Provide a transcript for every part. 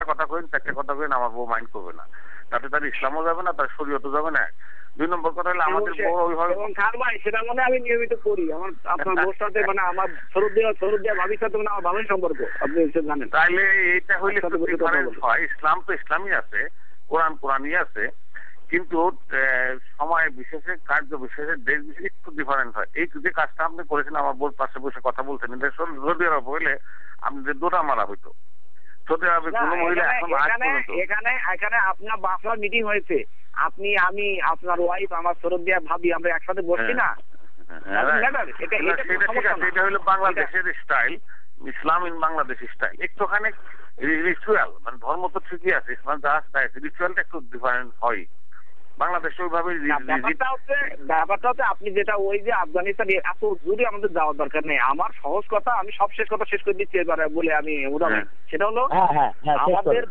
কথা কইন, চারটে কথা কইন, আমার বউ মাইন্ড করবে না, তাতে তার ইসলামও যাবে না, তার শরীয়তও যাবে না। 2 নম্বর কথা হলো আমাদের বউ ওইভাবে খান ভাই সেটা মানে আমি নিয়মিত করি। আমার আপনার বউর সাথে মানে আমার সরুদ দেওয়া ভাবির সাথে মানে আমার ভালোই সম্পর্ক, আপনি জানেন। তাইলে এটা হইলে ডিফারেন্স হয়। ইসলাম তো ইসলামই আছে, কোরআন কোরআনই আছে, কিন্তু সময় বিশেষে, কার্য বিশেষে, দেশ বিশেষে একটু ডিফারেন্ট হয়। এই যে কাজটা আপনি করেছেন, আমার বোর পাশে বসে কথা বলছেন, সৌদি আরব হইলে আপনাদের দৌড়া মারা হইতো। সৌদি আরবে কোনো মহিলা এখন এখানে আপনার বাসার মিটিং হয়েছে, আপনি, আমি, আপনার ওয়াইফ, আমার সরদিয়া ভাবি, আমরা একসাথে বসছি না। এটা হলো বাংলাদেশের style, Islam in Bangladesh style. একটুখানি রিচুয়াল, মানে ধর্ম তো ঠিকই আছে, ইসলাম যা আছে রিচুয়ালটা একটু ডিফারেন্ট হয়। বাংলাদেশে ওইভাবে ব্যাপারটা হচ্ছে আপনি যেটা ওই যে আফগানিস্তান এত দূরে আমাদের যাওয়ার দরকার নেই। আমার সহজ কথা, আমি সব শেষ কথা শেষ করে দিচ্ছি এবারে বলে আমি উদাহরণ, সেটা হলো আমাদের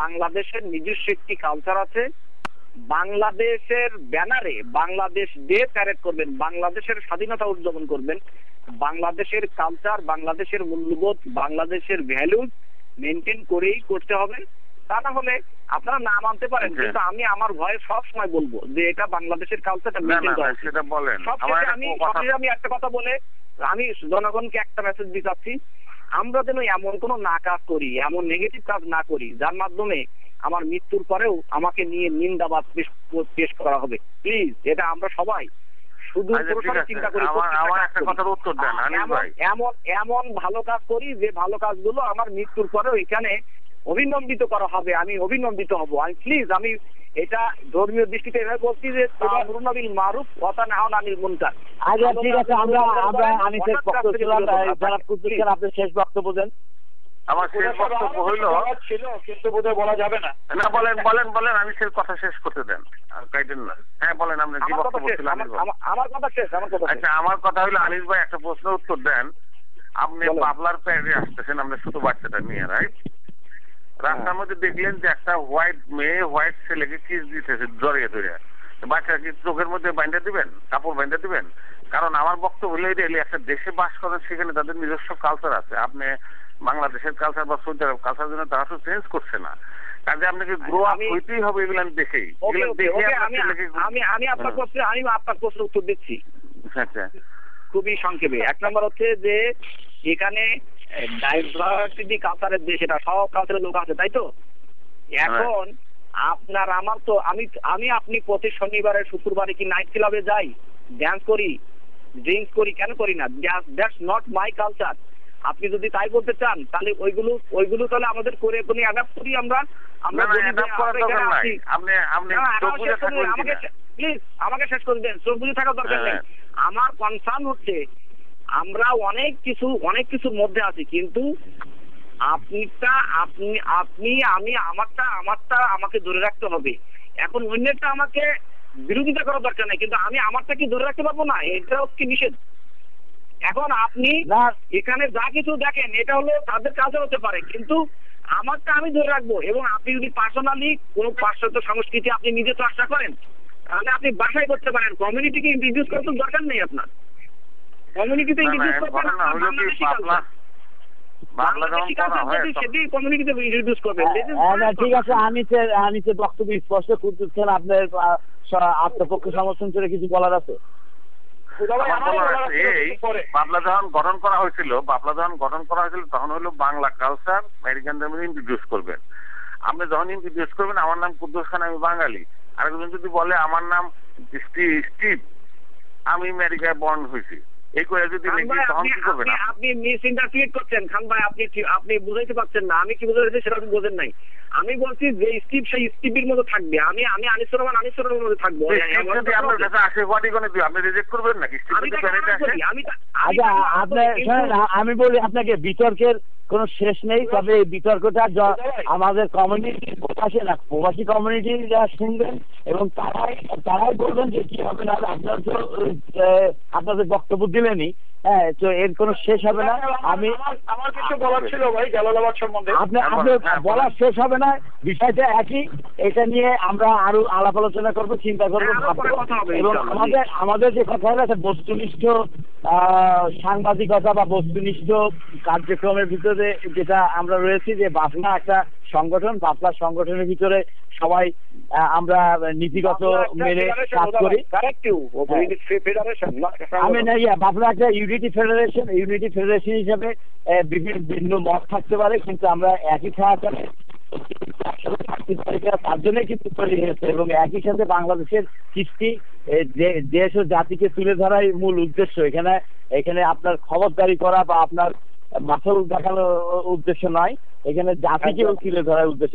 বাংলাদেশের নিজস্ব একটি কালচার আছে। বাংলাদেশের ব্যানারে বাংলাদেশ ডে প্যারেড করবেন, বাংলাদেশের স্বাধীনতা উদযাপন করবেন, বাংলাদেশের কালচার, বাংলাদেশের মূল্যবোধ, বাংলাদেশের ভ্যালুজ মেনটেন করেই করতে হবে। তা না হলে আপনারা না মানতে পারেন, কিন্তু আমি আমার ভয়ে সব সময় বলবো যে এটা বাংলাদেশের কালচারটা মেনটেন করা উচিত। আমি একটা কথা বলে আমি জনগণকে একটা মেসেজ দিতে চাচ্ছি, আমরা যেন এমন কোনো না কাজ করি, এমন নেগেটিভ কাজ না করি যার মাধ্যমে আমার মৃত্যুর পরেও আমাকে নিয়ে নিন্দাবাদ পেশ করা হবে। প্লিজ, এটা আমরা সবাই শুধু চিন্তা করি, এমন ভালো কাজ করি যে ভালো কাজগুলো আমার মৃত্যুর পরেও এখানে অভিনন্দিত করা হবে, আমি অভিনন্দিত হব। আমি প্লিজ, আমি এটা ধর্মীয় দৃষ্টিতে এভাবে বলছি যে আমরুন বিল মারুফ ওয়া তানহাউনা আনিল মুনকার। আচ্ছা ঠিক আছে, আমরা আমি শেষ বক্তব্য ছিলাম, জনাব কুদ্দুস খান আপনি শেষ বক্তব্য দেন। আমার শেষ বক্তব্য হইল ছিল, কিন্তু বোধহয় বলা যাবে না। না বলেন, আমি শেষ কথা শেষ করতে দেন, কাইটেন না। হ্যাঁ বলেন, আপনি কি বক্তব্য ছিল? আমার কথা শেষ। আচ্ছা, আমার কথা হইলো আনিস ভাই একটা প্রশ্নের উত্তর দেন। আপনি পাবলার প্যাডে আসতেছেন, আপনি ছোট বাচ্চাটা নিয়ে, রাইট? রাস্তার মধ্যে দেখলেন যে একটা হোয়াইট মেয়ে হোয়াইট ছেলেকে কিস দিতেছে জড়িয়ে ধরে, বাচ্চা কি চোখের মধ্যে বাইন্ধা দিবেন, কাপড় বাইন্ধা দিবেন? কারণ আমার বক্তব্য হলো এটা, একটা দেশে বাস করেন, সেখানে তাদের নিজস্ব কালচার আছে। আপনি বাংলাদেশের কালচার বা সৌদি আরব কালচার জন্য তারা তো চেঞ্জ করছে না, কাজে আপনাকে গ্রো আপ হইতেই হবে এগুলো দেখেই। আমি আপনার প্রশ্ন উত্তর দিচ্ছি খুবই সংক্ষেপে। 1 নম্বর হচ্ছে যে এখানে ডাইভার্সিটি কালচারের দেশ, এটা সব কালচারের লোক আছে, তাই তো? এখন আপনার আমার তো আমি আপনি প্রতি শনিবারে শুক্রবারে কি নাইট ক্লাবে যাই, ড্যান্স করি, ড্রিঙ্কস করি, কেন করি না? That's not my culture. আপনি যদি তাই বলতে চান তাহলে ওইগুলো তাহলে আমাদের করে কোনো অ্যাডাপ্ট করি আমরা। প্লিজ আমাকে শেষ করে দেন, চোখ বুঝে থাকার দরকার নেই। আমার কনসার্ন হচ্ছে আমরা অনেক কিছুর মধ্যে আছি, কিন্তু আমি আমারটা আমাকে ধরে রাখতে হবে। এখন অন্যটা আমাকে বিরোধিতা করার দরকার নেই, কিন্তু আমি আমারটা কি ধরে রাখতে পারবো না? এটা হচ্ছে নিষেধ। এখন আপনি এখানে যা কিছু দেখেন এটা হলো তাদের কাছে হতে পারে, কিন্তু আমারটা আমি ধরে রাখবো। এবং আপনি যদি পার্সোনালি কোনো পাশ্চাত্য সংস্কৃতি আপনি নিজে চর্চা করেন, তাহলে আপনি বাসায় করতে পারেন। কমিউনিটিকে ইন্ট্রোডিউস করার তো দরকার নেই আপনার। কমিউনিটিতে ইন্ট্রোডিউস করবেন, বাংলাদেশি কালচার, বাংলাদেশি কালচার সেটাই কমিউনিটিতে ইন্ট্রোডিউস করবেন। ঠিক আছে, আমি বক্তব্য স্পষ্ট কুদ্দুস খান, আপনার আত্মপক্ষ সমর্থন করে কিছু বলার আছে? বাবলা যখন গঠন করা হয়েছিল তখন হলো বাংলা কালচার আমেরিকানদের মধ্যে ইন্ট্রোডিউস করবেন। আপনি যখন ইন্ট্রোডিউস করবেন, আমার নাম কুদ্দুস খান, আমি বাঙালি, আরেকজন যদি বলে আমার নাম স্টিভ, আমি আমেরিকায় বর্ন হয়েছি, এই করে যদি তখন কি করবেন? আপনি মিস ইন্টারপ্রিট করছেন খান ভাই, আপনি বুঝাইতে পারছেন না। আমি কি বুঝাইতে সেটা আপনি বোঝেন নাই। আমি বলছি যে স্টিভ সেই স্টিভের মতো থাকবে, আমি আনিসুর রহমানের মধ্যে থাকবো। আমি বলি আপনাকে, বিতর্কের কোনো শেষ নেই, তবে এই বিতর্কটা আমাদের কমিউনিটির প্রবাসী কমিউনিটি যারা শুনবেন এবং তারাই বলবেন যে কি হবে না। আপনাদের বক্তব্য দিলেনি, হ্যাঁ, তো এর কোনো শেষ হবে না। আমার কিছু বলার ছিল ভাই জালালাবাদ সম্বন্ধে, আপনার বলার শেষ হবে না। বিষয়টা একই, এটা নিয়ে আমরা আরো আলাপ আলোচনা করবো, চিন্তা করবো, এবং আমাদের যে কথা হলো একটা বস্তুনিষ্ঠ সাংবাদিকতা বা বস্তুনিষ্ঠ কার্যক্রমের ভিতরে যেটা আমরা রয়েছি, যে বাসনা একটা সংগঠন, বাফলার সংগঠনের ভিতরে সবাই আমরা নীতিগত মেনে কাজ করি। আমি না বাফলা একটা ইউনিটি ফেডারেশন হিসেবে বিভিন্ন মত থাকতে পারে, কিন্তু আমরা একই সাথে 5 জনে কিন্তু তৈরি হয়েছে এবং একই সাথে বাংলাদেশের কৃষ্টি দেশ ও জাতিকে তুলে ধরাই মূল উদ্দেশ্য। এখানে আপনার খবরদারি করা বা আপনার মাসল দেখানোর উদ্দেশ্য নয়, এখানে জাতিকেও তুলে ধরার উদ্দেশ্য।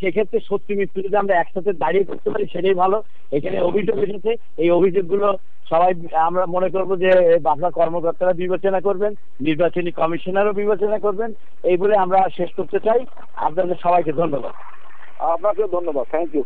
সেক্ষেত্রে সত্যি মৃত্যু যদি আমরা একসাথে দাঁড়িয়ে করতে পারি সেটাই ভালো। এখানে অভিযোগ এসেছে, এই অভিযোগগুলো সবাই আমরা মনে করবো যে বাফলার কর্মকর্তারা বিবেচনা করবেন, নির্বাচনী কমিশনারও বিবেচনা করবেন, এই বলে আমরা শেষ করতে চাই। আপনাদের সবাইকে ধন্যবাদ। আপনাকেও ধন্যবাদ, থ্যাংক ইউ।